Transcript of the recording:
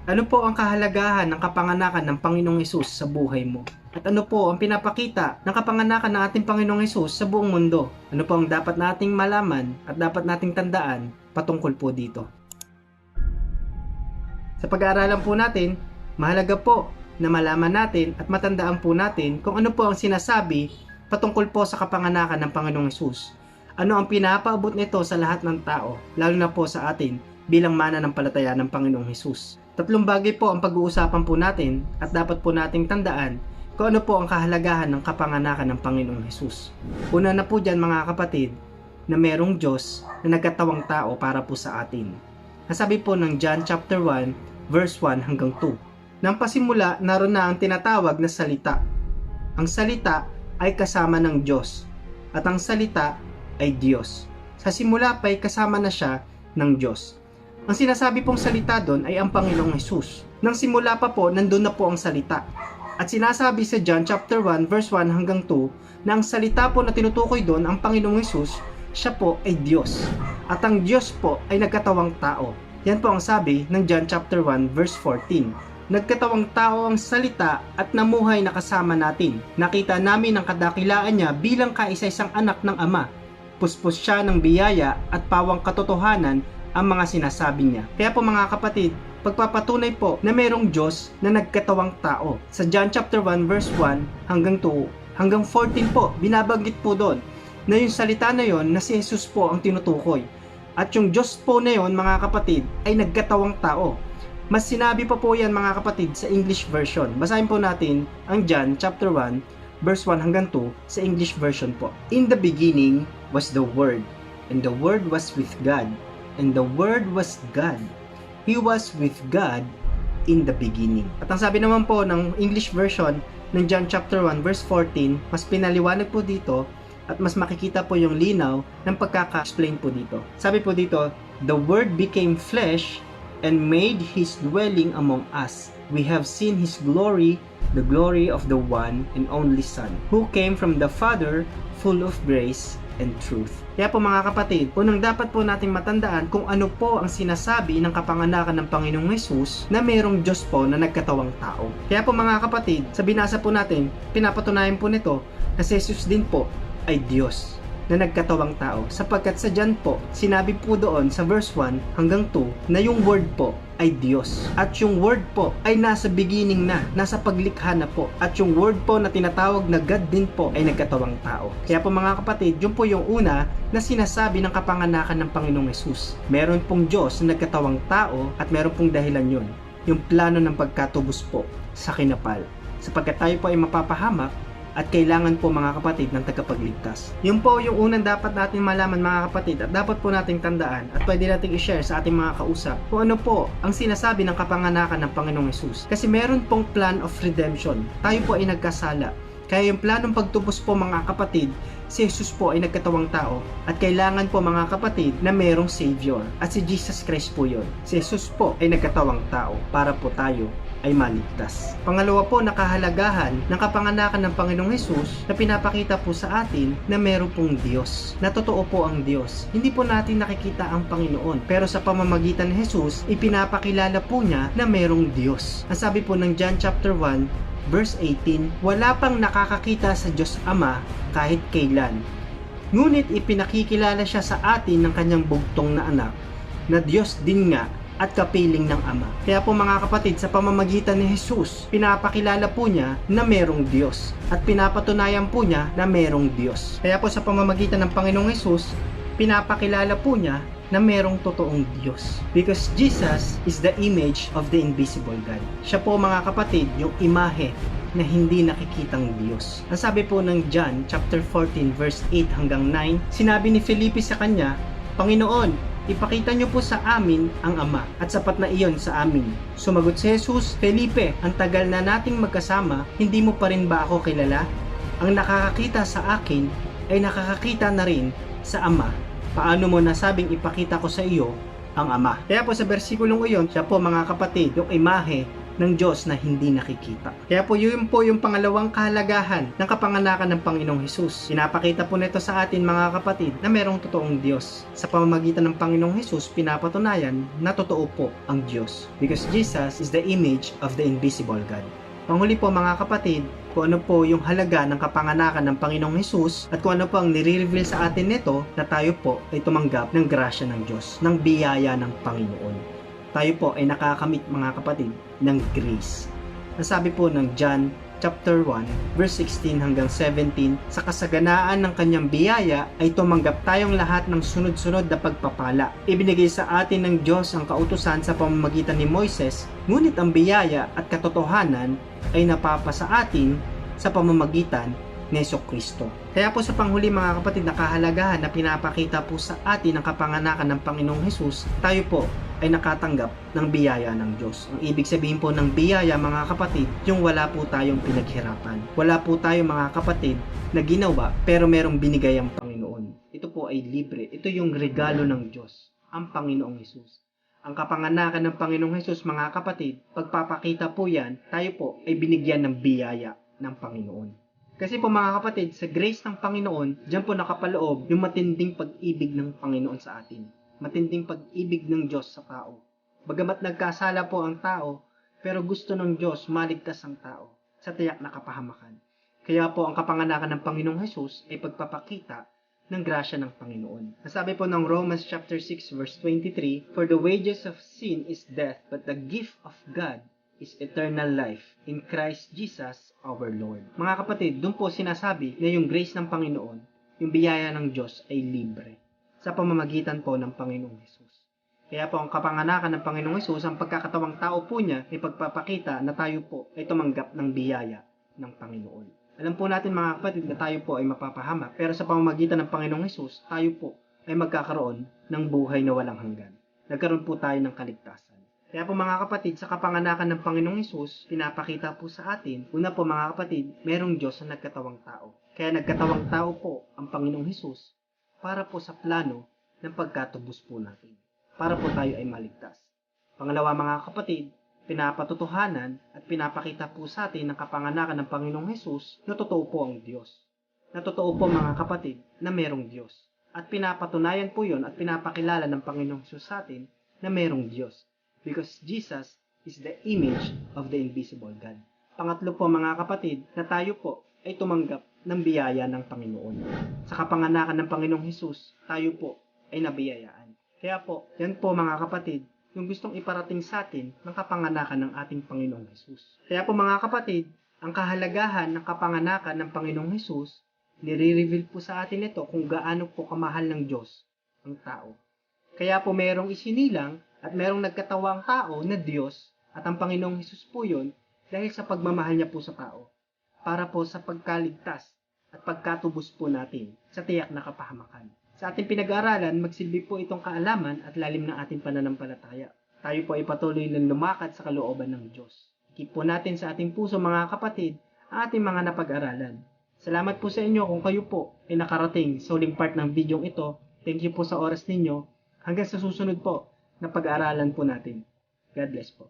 Ano po ang kahalagahan ng kapanganakan ng Panginoong Hesus sa buhay mo? At ano po ang pinapakita ng kapanganakan ng ating Panginoong Hesus sa buong mundo? Ano po ang dapat nating malaman at dapat nating tandaan patungkol po dito? Sa pag-aaralan po natin, mahalaga po na malaman natin at matandaan po natin kung ano po ang sinasabi patungkol po sa kapanganakan ng Panginoong Hesus. Ano ang pinapaabot nito sa lahat ng tao, lalo na po sa atin bilang mananampalataya ng Panginoong Hesus. Tatlong bagay po ang pag-uusapan po natin at dapat po nating tandaan kung ano po ang kahalagahan ng kapanganakan ng Panginoong Hesus. Una na po dyan mga kapatid, na merong Diyos na nagkatawang tao para po sa atin. Nasabi po ng John chapter 1 verse 1 hanggang 2. Nang pasimula, naroon na ang tinatawag na salita. Ang salita ay kasama ng Diyos at ang salita ay Diyos. Sa simula pa ay kasama na siya ng Diyos. Ang sinasabi pong salita doon ay ang Panginoong Hesus. Nang simula pa po, nandun na po ang salita. At sinasabi sa John chapter 1 verse 1 hanggang 2 na ang salita po na tinutukoy doon, ang Panginoong Hesus, siya po ay Diyos. At ang Diyos po ay nagkatawang tao. Yan po ang sabi ng John chapter 1 verse 14. Nagkatawang tao ang salita at namuhay na kasama natin. Nakita namin ang kadakilaan niya bilang kaisa-isang anak ng Ama. Puspos siya ng biyaya at pawang katotohanan ang mga sinasabi niya. Kaya po mga kapatid, pagpapatunay po na mayroong Diyos na nagkatawang tao. Sa John chapter 1 verse 1 hanggang 2 hanggang 14 po, binabanggit po doon na yung salita na yon na si Jesus po ang tinutukoy. At yung Diyos po na yon mga kapatid ay nagkatawang tao. Mas sinabi pa po yan mga kapatid sa English version. Basahin po natin ang John chapter 1 verse 1 hanggang 2 sa English version po. In the beginning was the Word, and the Word was with God, and the Word was God. He was with God in the beginning. At ang sabi naman po ng English version ng John chapter 1 verse 14, mas pinaliwanag po dito at mas makikita po yung linaw ng pagkaka-explain po dito. Sabi po dito, the Word became flesh and made His dwelling among us. We have seen His glory, the glory of the one and only Son, who came from the Father, full of grace and truth. Kaya po mga kapatid, unang dapat po nating matandaan kung ano po ang sinasabi ng kapanganakan ng Panginoong Hesus na mayroong Diyos po na nagkatawang tao. Kaya po mga kapatid, sa binasa po natin, pinapatunayan po nito na si Jesus din po ay Diyos na nagkatawang tao, sapagkat sa John po, sinabi po doon sa verse 1 hanggang 2 na yung Word po ay Diyos. At yung Word po ay nasa beginning na, nasa paglikha na po. At yung Word po na tinatawag na God din po ay nagkatawang tao. Kaya po mga kapatid, yun po yung una na sinasabi ng kapanganakan ng Panginoong Hesus. Meron pong Diyos na nagkatawang tao at meron pong dahilan yun. Yung plano ng pagkatubos po sa kinapal. Sapagkat tayo po ay mapapahamak at kailangan po mga kapatid ng tagapagligtas. Yun po yung unang dapat natin malaman mga kapatid at dapat po nating tandaan at pwede nating i-share sa ating mga kausap kung ano po ang sinasabi ng kapanganakan ng Panginoong Hesus. Kasi meron pong plan of redemption. Tayo po ay nagkasala. Kaya yung planong pagtubos po mga kapatid, si Jesus po ay nagkatawang tao at kailangan po mga kapatid na merong Savior. At si Jesus Christ po yun. Si Jesus po ay nagkatawang tao para po tayo ay maligtas. Pangalawa po, nakahalagahan ng kapanganakan ng Panginoong Hesus na pinapakita po sa atin na meron pong Diyos. Na totoo po ang Diyos. Hindi po natin nakikita ang Panginoon. Pero sa pamamagitan ni Jesus, ipinapakilala po niya na merong Diyos. Ang sabi po ng John chapter 1, verse 18, wala pang nakakakita sa Diyos Ama kahit kailan. Ngunit ipinakikilala siya sa atin ng kanyang bugtong na anak, na Diyos din nga at kapiling ng Ama. Kaya po mga kapatid, sa pamamagitan ni Jesus, pinapakilala po niya na merong Diyos at pinapatunayan po niya na merong Diyos. Kaya po sa pamamagitan ng Panginoong Jesus, pinapakilala po niya na merong totoong Diyos. Because Jesus is the image of the invisible God. Siya po mga kapatid, yung imahe na hindi nakikitang Diyos. Ang sabi po ng John chapter 14 verse 8 hanggang 9, sinabi ni Felipe sa kanya, Panginoon, ipakita niyo po sa amin ang Ama at sapat na iyon sa amin. Sumagot si Jesus, Felipe, ang tagal na nating magkasama, hindi mo pa rin ba ako kilala? Ang nakakakita sa akin ay nakakakita na rin sa Ama. Paano mo nasabing ipakita ko sa iyo ang Ama? Kaya po sa bersikulong iyon, siya po mga kapatid, yung imahe ng Diyos na hindi nakikita. Kaya po yun po yung pangalawang kahalagahan ng kapanganakan ng Panginoong Hesus. Pinapakita po nito sa atin mga kapatid na merong totoong Diyos. Sa pamamagitan ng Panginoong Hesus, pinapatunayan na totoo po ang Diyos. Because Jesus is the image of the invisible God. Panghuli po mga kapatid, kung ano po yung halaga ng kapanganakan ng Panginoong Hesus at kung ano po ang nire-reveal sa atin nito na tayo po ay tumanggap ng grasya ng Diyos, ng biyaya ng Panginoon. Tayo po ay nakakamit mga kapatid ng grace. Nasabi po ng John chapter 1 verse 16 hanggang 17, sa kasaganaan ng kanyang biyaya ay tumanggap tayong lahat ng sunod-sunod na pagpapala. Ibinigay sa atin ng Diyos ang kautusan sa pamamagitan ni Moises, ngunit ang biyaya at katotohanan ay napapa sa atin sa pamamagitan ni Jesucristo. Kaya po sa panghuli mga kapatid, nakahalagahan na pinapakita po sa atin ang kapanganakan ng Panginoong Hesus, tayo po ay nakatanggap ng biyaya ng Diyos. Ang ibig sabihin po ng biyaya mga kapatid, yung wala po tayong pinaghirapan. Wala po tayong mga kapatid na ginawa pero merong binigay ang Panginoon. Ito po ay libre. Ito yung regalo ng Diyos, ang Panginoong Hesus. Ang kapanganakan ng Panginoong Hesus mga kapatid, pagpapakita po yan, tayo po ay binigyan ng biyaya ng Panginoon. Kasi po mga kapatid, sa grace ng Panginoon, diyan po nakapaloob yung matinding pag-ibig ng Panginoon sa atin. Matinding pag-ibig ng Diyos sa tao. Bagamat nagkasala po ang tao, pero gusto ng Diyos maligtas ang tao sa tiyak na kapahamakan. Kaya po ang kapanganakan ng Panginoong Hesus ay pagpapakita ng grasya ng Panginoon. Nasabi po ng Romans chapter 6 verse 23, "For the wages of sin is death, but the gift of God is eternal life in Christ Jesus our Lord." Mga kapatid, doon po sinasabi na yung grace ng Panginoon, yung biyaya ng Diyos ay libre sa pamamagitan po ng Panginoong Hesus. Kaya po ang kapanganakan ng Panginoong Hesus, ang pagkakatawang tao po niya ay pagpapakita na tayo po ay tumanggap ng biyaya ng Panginoon. Alam po natin mga kapatid na tayo po ay mapapahama, pero sa pamamagitan ng Panginoong Hesus, tayo po ay magkakaroon ng buhay na walang hanggan. Nagkaroon po tayo ng kaligtasan. Kaya po mga kapatid, sa kapanganakan ng Panginoong Hesus, pinapakita po sa atin, una po mga kapatid, merong Diyos na nagkatawang tao. Kaya nagkatawang tao po ang Panginoong Hesus para po sa plano ng pagkatubos po natin. Para po tayo ay maligtas. Pangalawa mga kapatid, pinapatotohanan at pinapakita po sa atin ng kapanganakan ng Panginoong Hesus na totoo po ang Diyos. Na totoo po mga kapatid na merong Diyos. At pinapatunayan po yon at pinapakilala ng Panginoong Hesus sa atin na merong Diyos. Because Jesus is the image of the invisible God. Pangatlo po mga kapatid, na tayo po ay tumanggap ng biyaya ng Panginoon. Sa kapanganakan ng Panginoong Hesus, tayo po ay nabiyayaan. Kaya po, yan po mga kapatid, yung gustong iparating sa atin ng kapanganakan ng ating Panginoong Hesus. Kaya po mga kapatid, ang kahalagahan ng kapanganakan ng Panginoong Hesus, nire-reveal po sa atin ito kung gaano po kamahal ng Diyos ang tao. Kaya po merong isinilang at merong nagkatawang tao na Diyos at ang Panginoong Hesus po yun dahil sa pagmamahal niya po sa tao para po sa pagkaligtas at pagkatubos po natin sa tiyak na kapahamakan. Sa ating pinag-aaralan, magsilbi po itong kaalaman at lalim ng ating pananampalataya. Tayo po ay patuloy na lumakad sa kalooban ng Diyos. Keep po natin sa ating puso mga kapatid ang ating mga napag-aralan. Salamat po sa inyo kung kayo po ay nakarating sa huling part ng video ito. Thank you po sa oras ninyo. Hanggang sa susunod po na pag-aaralan po natin. God bless po.